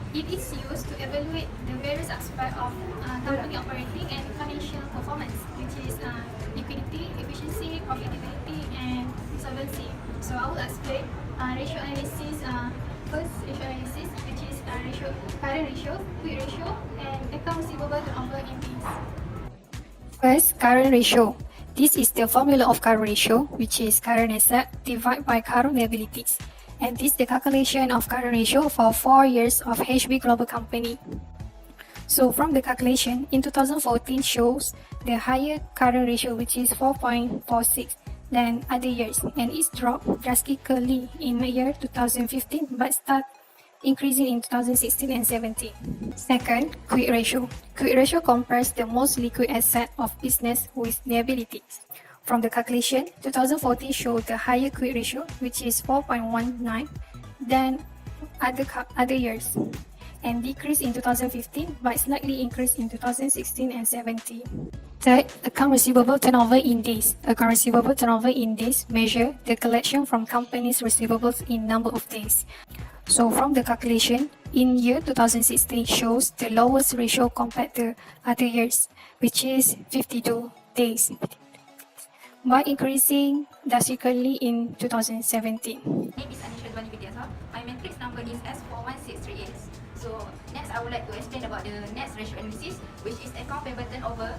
It is used to evaluate the various aspects of company operating and financial performance, which is liquidity, efficiency, profitability, and solvency. So I will explain ratio analysis. First, ratio analysis, which is current ratio, quick ratio, and account receivable turnover index. First, current ratio. This is the formula of current ratio, which is current asset divided by current liabilities. And this is the calculation of current ratio for 4 years of HB Global Company. So from the calculation, in 2014 shows the higher current ratio, which is 4.46 than other years, and it's dropped drastically in the year 2015 but start increasing in 2016 and 17. Second, quick ratio. Quick ratio compares the most liquid asset of business with liabilities. From the calculation, 2014 showed the higher quick ratio, which is 4.19 than other years, and decreased in 2015 but slightly increased in 2016 and 17. Third, account receivable turnover index. Account receivable turnover index measure the collection from companies' receivables in number of days. So from the calculation, in year 2016 shows the lowest ratio compared to other years, which is 52 days, but increasing drastically in 2017. My name is Anisha Dwani Vidyasaha. My matrix number is S41638. So next I would like to explain about the next ratio analysis, which is account payable turnover,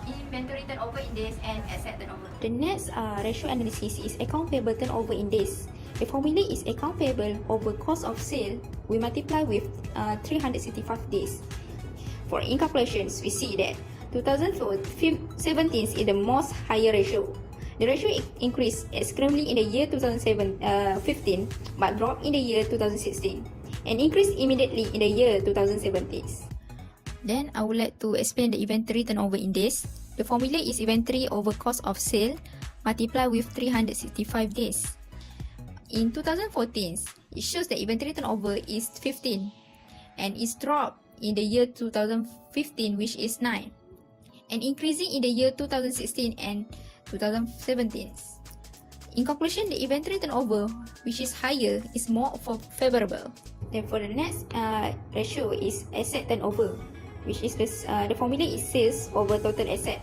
inventory turnover index, and asset turnover. The next ratio analysis is account payable turnover index. The formula is account payable over cost of sale. We multiply with 365 days. For in calculations, we see that 2017 is the most higher ratio. The ratio increased extremely in the year 2015 but dropped in the year 2016 and increased immediately in the year 2017. Then I would like to explain the inventory turnover index. The formula is inventory over cost of sale multiplied with 365 days. In 2014, it shows that inventory turnover is 15 and is dropped in the year 2015, which is 9, and increasing in the year 2016 and 2017. In conclusion, the inventory turnover, which is higher, is more favorable. Therefore, the next ratio is asset turnover, which is the formula is sales over total asset.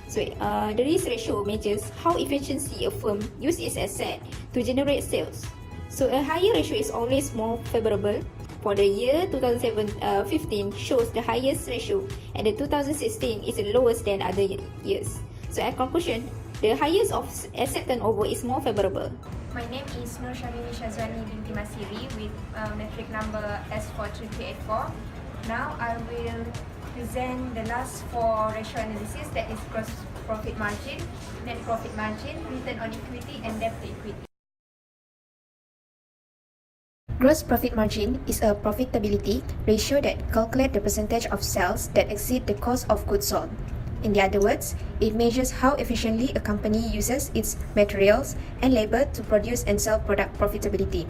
So the risk ratio measures how efficiently a firm uses its asset to generate sales. So a higher ratio is always more favorable. For the year 2015 shows the highest ratio, and the 2016 is the lowest than other years. So at conclusion, the highest of asset turnover is more favorable. My name is Nur Syahrini Shazwani binti Masiri with metric number S43384. Now I will present the last 4 ratio analysis, that is gross profit margin, net profit margin, return on equity, and debt to equity. Gross profit margin is a profitability ratio that calculates the percentage of sales that exceed the cost of goods sold. In other words, it measures how efficiently a company uses its materials and labor to produce and sell product profitability.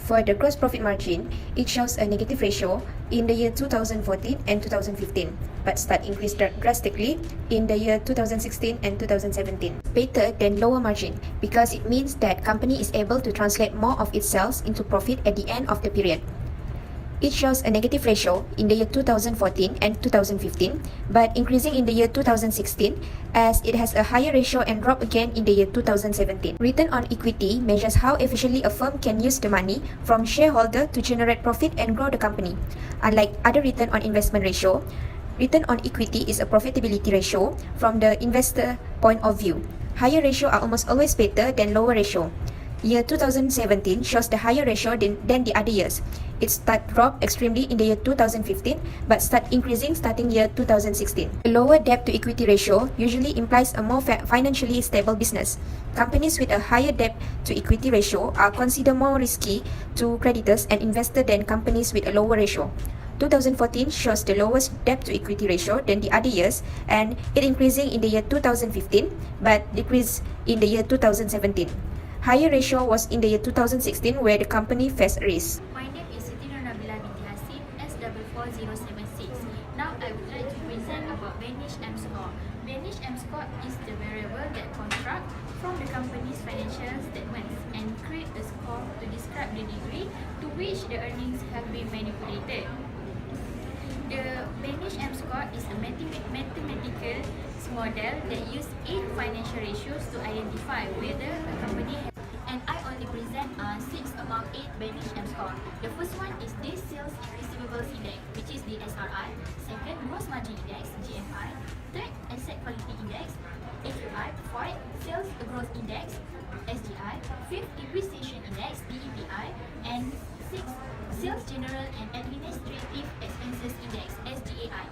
For the gross profit margin, it shows a negative ratio in the year 2014 and 2015, but start increase drastically in the year 2016 and 2017. Better than lower margin because it means that company is able to translate more of its sales into profit at the end of the period. It shows a negative ratio in the year 2014 and 2015, but increasing in the year 2016 as it has a higher ratio and drop again in the year 2017. Return on equity measures how efficiently a firm can use the money from shareholder to generate profit and grow the company. Unlike other return on investment ratio, return on equity is a profitability ratio from the investor point of view. Higher ratio are almost always better than lower ratio. Year 2017 shows the higher ratio than the other years. It start drop extremely in the year 2015 but start increasing starting year 2016. A lower debt to equity ratio usually implies a more financially stable business. Companies with a higher debt to equity ratio are considered more risky to creditors and investors than companies with a lower ratio. 2014 shows the lowest debt to equity ratio than the other years, and it increasing in the year 2015 but decreased in the year 2017. Higher ratio was in the year 2016 where the company faced risk. My name is Siti Nur Nabila binti Hasim, S44076. Now I would like to present about Vanish M score. Vanish M score is the variable that constructs from the company's financial statements and create a score to describe the degree to which the earnings have been manipulated. The Banish M score is a mathematical model that uses 8 financial ratios to identify whether a company has. And I only present 6 among 8 Banish M score. The first one is Days Sales and Receivables Index, which is the SRI. Second, Gross Margin Index, GMI. Third, Asset Quality Index, AQI. Fourth, Sales Growth Index, SGI. Fifth, Depreciation Index, DEPI. And sixth, Sales General and Administrative Expenses Index, SGAI.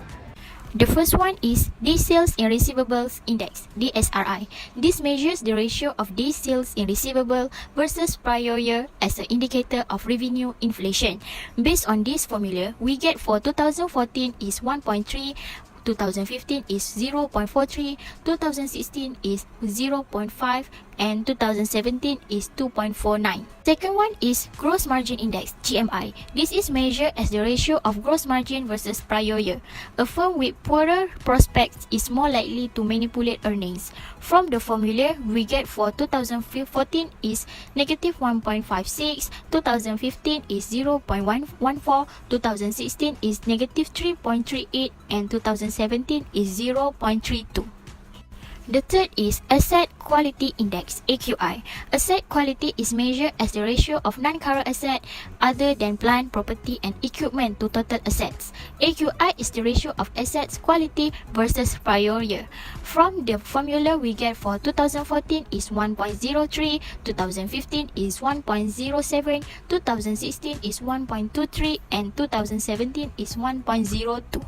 The first one is Days Sales in Receivables Index, DSRI. This measures the ratio of days sales in receivable versus prior year as an indicator of revenue inflation. Based on this formula, we get for 2014 is 1.3, 2015 is 0.43, 2016 is 0.5, and 2017 is 2.49. Second one is Gross Margin Index, GMI. This is measured as the ratio of gross margin versus prior year. A firm with poorer prospects is more likely to manipulate earnings. From the formula, we get for 2014 is negative 1.56, 2015 is 0.114, 2016 is negative 3.38, and 2017 is 0.32. The third is Asset Quality Index, AQI. Asset quality is measured as the ratio of non-current asset other than plant, property and equipment to total assets. AQI is the ratio of assets quality versus prior year. From the formula we get for 2014 is 1.03, 2015 is 1.07, 2016 is 1.23 and 2017 is 1.02.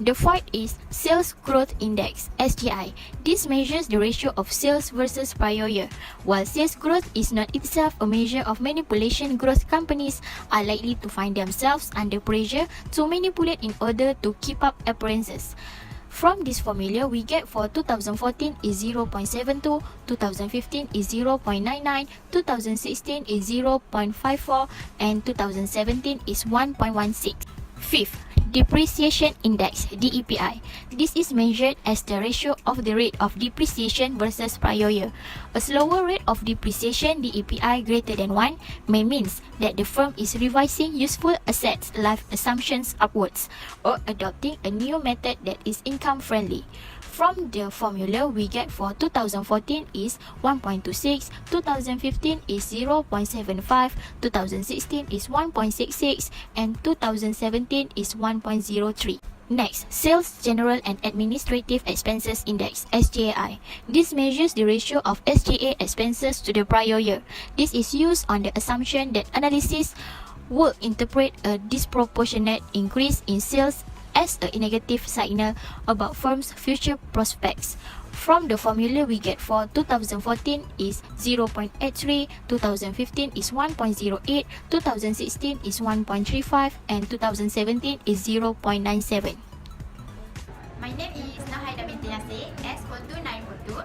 The fourth is Sales Growth Index, SGI. This measures the ratio of sales versus prior year. While sales growth is not itself a measure of manipulation, growth companies are likely to find themselves under pressure to manipulate in order to keep up appearances. From this formula, we get for 2014 is 0.72, 2015 is 0.99, 2016 is 0.54, and 2017 is 1.16. Fifth, Depreciation Index, DEPI. This is measured as the ratio of the rate of depreciation versus prior year. A slower rate of depreciation, DEPI greater than 1, may means that the firm is revising useful assets life assumptions upwards or adopting a new method that is income friendly. From the formula we get for 2014 is 1.26, 2015 is 0.75, 2016 is 1.66, and 2017 is 1.03. Next, Sales General and Administrative Expenses Index, SGAI. This measures the ratio of SGA expenses to the prior year. This is used on the assumption that analysts will interpret a disproportionate increase in sales as a negative signal about firm's future prospects. From the formula we get for 2014 is 0.83, 2015 is 1.08, 2016 is 1.35, and 2017 is 0.97. My name is Nahaida binti Nasir, S42942.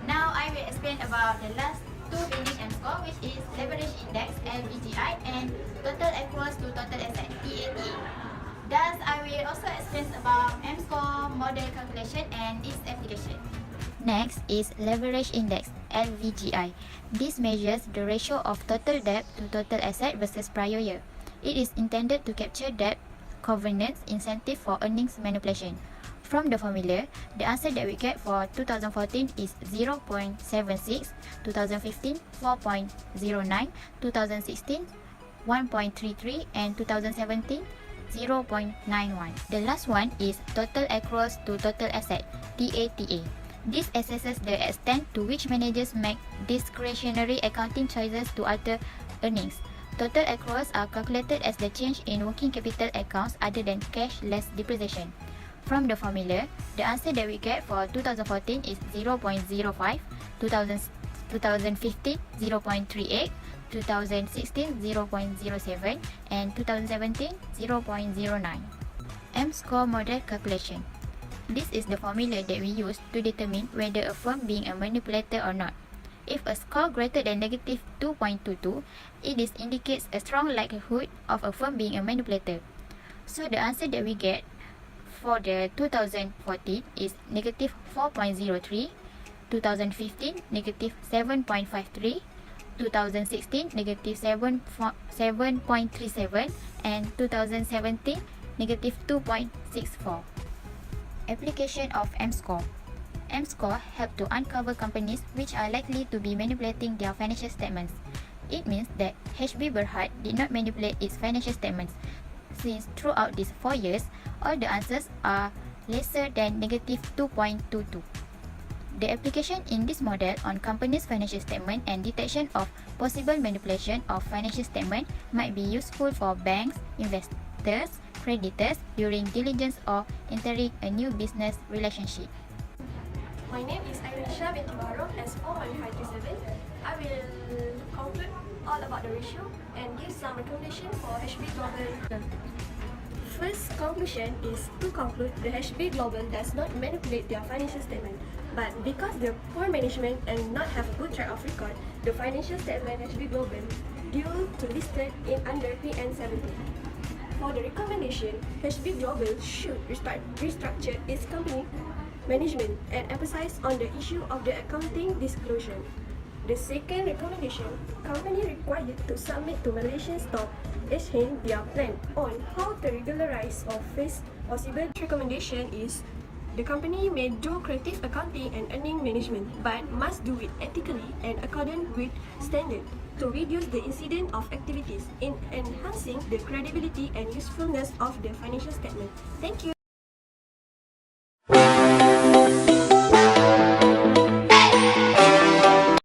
Now I will explain about the last two Banish M score, which is Leverage Index, LVGI, and Total Across to Total Asset, TATA. Thus, I will also explain about M score, model calculation, and its application. Next is Leverage Index, LVGI. This measures the ratio of total debt to total asset versus prior year. It is intended to capture debt, covenants, incentive for earnings manipulation. From the formula, the answer that we get for 2014 is 0.76, 2015 4.09, 2016 1.33, and 2017 0.91. The last one is Total Across to Total Asset, TATA. This assesses the extent to which managers make discretionary accounting choices to alter earnings. Total accruals are calculated as the change in working capital accounts other than cash less depreciation. From the formula, the answer that we get for 2014 is 0.05, 2015 0.38, 2016 0.07, and 2017 0.09. M-score model calculation. This is the formula that we use to determine whether a firm being a manipulator or not. If a score greater than negative 2.22, it indicates a strong likelihood of a firm being a manipulator. So the answer that we get for the 2014 is negative 4.03, 2015 negative 7.53, 2016 negative 7.37, and 2017 negative 2.64. Application of M-Score. M-Score help to uncover companies which are likely to be manipulating their financial statements. It means that HB Berhad did not manipulate its financial statements, since throughout these 4 years, all the answers are lesser than negative 2.22. The application in this model on companies' financial statement and detection of possible manipulation of financial statement might be useful for banks, investors, creditors during diligence or entering a new business relationship. My name is Airisha binti Barok, S41537. I will conclude all about the ratio and give some recommendation for HB Global. First conclusion is to conclude the HB Global does not manipulate their financial statement, but because the poor management and not have a good track of record, the financial statement HB Global due to listed in under PN17. For the recommendation, HB Global should restructure its company management and emphasize on the issue of the accounting disclosure. The second recommendation, company required to submit to Malaysian Stock Exchange their plan on how to regularize or face possible. Recommendation is the company may do creative accounting and earning management, but must do it ethically and according with standard to reduce the incidence of activities in enhancing the credibility and usefulness of the financial statement. Thank you.